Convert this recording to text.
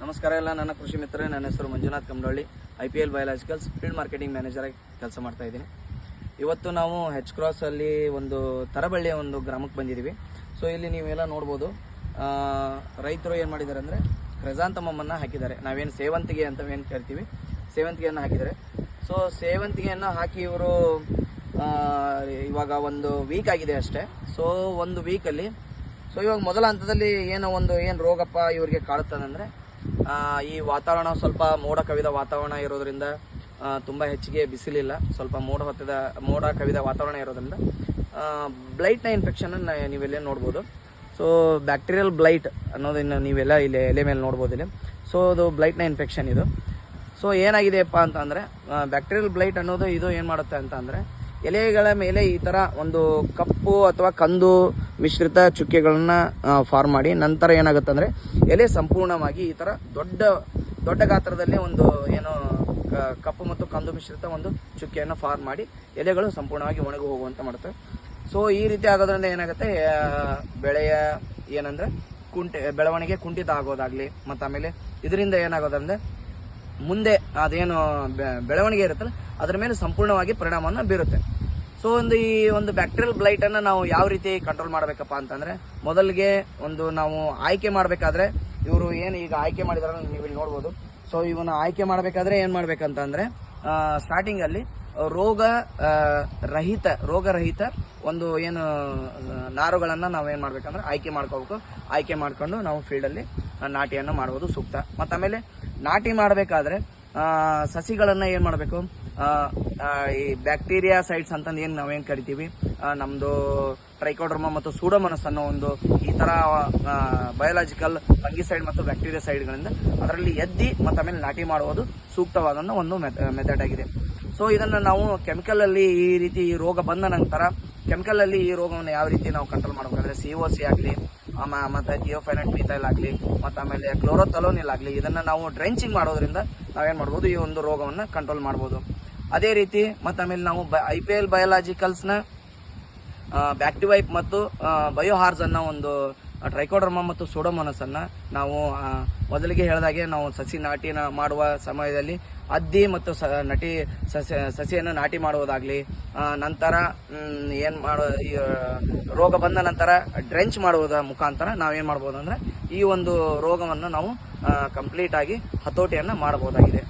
ನಮಸ್ಕಾರ ಎಲ್ಲ ನನ್ನ ಕೃಷಿ ಮಿತ್ರರೇ. ನನ್ನ ಹೆಸರು Manjunath Kamadalli. IPL biologicals field marketing manager ಆಗಿ ಕೆಲಸ ಮಾಡ್ತಾ ಇದ್ದೀನಿ. ಇವತ್ತು ನಾವು ಹೆಚ್ ಕ್ರಾಸ್ ಅಲ್ಲಿ ಒಂದು ತರಬಳ್ಳಿಯ ಒಂದು ಗ್ರಾಮಕ್ಕೆ ಬಂದಿದ್ದೀವಿ. ಸೊ ಇಲ್ಲಿ ನೀವೆಲ್ಲ ನೋಡ್ಬೋದು, ರೈತರು ಏನು ಮಾಡಿದ್ದಾರೆ ಅಂದರೆ ಕ್ರೆಸಾಂತಮಮ್ಮನ್ನು ಹಾಕಿದ್ದಾರೆ. ನಾವೇನು ಸೇವಂತಿಗೆ ಅಂತ ಏನು ಕರಿತೀವಿ, ಸೇವಂತಿಗೆಯನ್ನು ಹಾಕಿದ್ದಾರೆ. ಸೊ ಸೇವಂತಿಗೆಯನ್ನು ಹಾಕಿ ಇವರು ಇವಾಗ ಒಂದು ವೀಕ್ ಆಗಿದೆ ಅಷ್ಟೇ. ಸೊ ಒಂದು ವೀಕಲ್ಲಿ ಇವಾಗ ಮೊದಲ ಹಂತದಲ್ಲಿ ಏನು ರೋಗಪ್ಪ ಇವರಿಗೆ ಕಾಡುತ್ತದಂದರೆ, ಈ ವಾತಾವರಣ ಸ್ವಲ್ಪ ಮೋಡ ಕವಿದ ವಾತಾವರಣ ಇರೋದ್ರಿಂದ, ತುಂಬ ಹೆಚ್ಚಿಗೆ ಬಿಸಿಲಿಲ್ಲ, ಸ್ವಲ್ಪ ಮೋಡ ಕವಿದ ವಾತಾವರಣ ಇರೋದ್ರಿಂದ ಬ್ಲೈಟ್ನ ಇನ್ಫೆಕ್ಷನ್ ನೀವೆಲ್ಲ ನೋಡ್ಬೋದು. ಸೊ ಬ್ಯಾಕ್ಟೀರಿಯಲ್ ಬ್ಲೈಟ್ ಅನ್ನೋದನ್ನು ನೀವೆಲ್ಲ ಇಲ್ಲಿ ಎಲೆ ಮೇಲೆ ನೋಡ್ಬೋದು ಇಲ್ಲಿ. ಸೊ ಅದು ಬ್ಲೈಟ್ನ ಇನ್ಫೆಕ್ಷನ್ ಇದು. ಸೊ ಏನಾಗಿದೆಯಪ್ಪ ಅಂತ ಅಂದರೆ, ಬ್ಯಾಕ್ಟೀರಿಯಲ್ ಬ್ಲೈಟ್ ಅನ್ನೋದು ಇದು ಏನು ಮಾಡುತ್ತೆ ಅಂತ ಅಂದರೆ, ಎಲೆಗಳ ಮೇಲೆ ಈ ಥರ ಒಂದು ಕಪ್ಪು ಅಥವಾ ಕಂದು ಮಿಶ್ರಿತ ಚುಕ್ಕೆಗಳನ್ನ ಫಾರ್ಮ್ ಮಾಡಿ ನಂತರ ಏನಾಗುತ್ತೆ ಅಂದರೆ ಎಲೆ ಸಂಪೂರ್ಣವಾಗಿ ಈ ಥರ ದೊಡ್ಡ ಗಾತ್ರದಲ್ಲಿ ಒಂದು ಏನೋ ಕಪ್ಪು ಮತ್ತು ಕಂದು ಮಿಶ್ರಿತ ಒಂದು ಚುಕ್ಕೆಯನ್ನು ಫಾರ್ಮ್ ಮಾಡಿ ಎಲೆಗಳು ಸಂಪೂರ್ಣವಾಗಿ ಒಣಗಿ ಹೋಗುವಂತೆ ಮಾಡುತ್ತೆ. ಸೊ ಈ ರೀತಿ ಆಗೋದ್ರಿಂದ ಏನಾಗುತ್ತೆ, ಬೆಳೆಯ ಏನಂದರೆ ಬೆಳವಣಿಗೆ ಕುಂಠಿತ ಆಗೋದಾಗಲಿ, ಮತ್ತು ಆಮೇಲೆ ಇದರಿಂದ ಏನಾಗೋದಂದರೆ ಮುಂದೆ ಅದೇನು ಬೆಳವಣಿಗೆ ಇರುತ್ತಲ್ಲ ಅದರ ಮೇಲೆ ಸಂಪೂರ್ಣವಾಗಿ ಪರಿಣಾಮವನ್ನು ಬೀರುತ್ತೆ. ಸೊ ಈ ಒಂದು ಬ್ಯಾಕ್ಟೀರಿಯಲ್ ಬ್ಲೈಟನ್ನು ನಾವು ಯಾವ ರೀತಿ ಕಂಟ್ರೋಲ್ ಮಾಡಬೇಕಪ್ಪ ಅಂತಂದರೆ, ಮೊದಲಿಗೆ ನಾವು ಆಯ್ಕೆ ಮಾಡಬೇಕಾದ್ರೆ ಇವರು ಏನು ಈಗ ಆಯ್ಕೆ ಮಾಡಿದಾರೆ ನೀವು ಇಲ್ಲಿ ನೋಡ್ಬೋದು. ಸೊ ಇವನ್ನ ಆಯ್ಕೆ ಮಾಡಬೇಕಾದ್ರೆ ಏನು ಮಾಡಬೇಕಂತಂದರೆ, ಸ್ಟಾರ್ಟಿಂಗಲ್ಲಿ ರೋಗರಹಿತ ಒಂದು ಏನು ನಾರುಗಳನ್ನು ನಾವು ಏನು ಮಾಡಬೇಕಂದ್ರೆ ಆಯ್ಕೆ ಮಾಡ್ಕೋಬೇಕು. ಆಯ್ಕೆ ಮಾಡ್ಕೊಂಡು ನಾವು ಫೀಲ್ಡಲ್ಲಿ ನಾಟಿಯನ್ನು ಮಾಡುವುದು ಸೂಕ್ತ. ಮತ್ತು ಆಮೇಲೆ ನಾಟಿ ಮಾಡಬೇಕಾದ್ರೆ ಸಸಿಗಳನ್ನು ಏನು ಮಾಡಬೇಕು, ಈ ಬ್ಯಾಕ್ಟೀರಿಯಾ ಸೈಡ್ಸ್ ಅಂತಂದು ಏನು ನಾವೇನು ಕರಿತೀವಿ, ನಮ್ಮದು ಟ್ರೈಕೋಡರ್ಮಾ ಮತ್ತು ಸೂಡೋಮೋನಾಸ್ ಅನ್ನೋ ಒಂದು ಈ ಥರ ಬಯೋಲಾಜಿಕಲ್ ಫಂಗಿಸೈಡ್ ಮತ್ತು ಬ್ಯಾಕ್ಟೀರಿಯಾ ಸೈಡ್ಗಳಿಂದ ಅದರಲ್ಲಿ ಎದ್ದಿ ಮತ್ತು ಆಮೇಲೆ ನಾಟಿ ಮಾಡುವುದು ಸೂಕ್ತವಾದ ಒಂದು ಮೆಥಡ್ ಆಗಿದೆ. ಸೊ ಇದನ್ನು ನಾವು ಕೆಮಿಕಲಲ್ಲಿ ಈ ರೀತಿ ಈ ರೋಗ ಬಂದ ನಂತರ ಕೆಮಿಕಲಲ್ಲಿ ಈ ರೋಗವನ್ನು ಯಾವ ರೀತಿ ನಾವು ಕಂಟ್ರೋಲ್ ಮಾಡಬೇಕಾದ್ರೆ COC ಆಗಲಿ, ಮತ್ತು ಥಿಯೋಫೈನಟ್ ಮೀಥೈಲ್ ಆಗಲಿ, ಮತ್ತು ಆಮೇಲೆ ಕ್ಲೋರೋಥಲೋನಿಲ್ ಆಗಲಿ, ಇದನ್ನು ನಾವು ಡ್ರೆಂಚಿಂಗ್ ಮಾಡೋದ್ರಿಂದ ನಾವೇನು ಮಾಡ್ಬೋದು, ಈ ಒಂದು ರೋಗವನ್ನು ಕಂಟ್ರೋಲ್ ಮಾಡ್ಬೋದು. ಅದೇ ರೀತಿ ಮತ್ತು ಆಮೇಲೆ ನಾವು IPL ಬಯೋಲಾಜಿಕಲ್ಸ್ನ ಬ್ಯಾಕ್ಟಿವೈಪ್ ಮತ್ತು ಬಯೋಹಾರ್ಸ್ ಅನ್ನೋ ಒಂದು ಟ್ರೈಕೋಡರ್ಮಾ ಮತ್ತು ಸೂಡೋಮೋನಾಸ್ ಅನ್ನು ನಾವು ಮೊದಲಿಗೆ ಹೇಳಿದಾಗೆ ನಾವು ಸಸಿ ನಾಟಿ ಮಾಡುವ ಸಮಯದಲ್ಲಿ ಅದ್ದಿ ಮತ್ತು ಸಸಿಯನ್ನು ನಾಟಿ ಮಾಡುವುದಾಗಲಿ, ನಂತರ ರೋಗ ಬಂದ ನಂತರ ಡ್ರೆಂಚ್ ಮಾಡುವುದರ ಮುಖಾಂತರ ನಾವೇನು ಮಾಡ್ಬೋದು ಅಂದರೆ ಈ ಒಂದು ರೋಗವನ್ನು ನಾವು ಕಂಪ್ಲೀಟ್ ಆಗಿ ಹತೋಟಿಯನ್ನು ಮಾಡಬಹುದಾಗಿದೆ.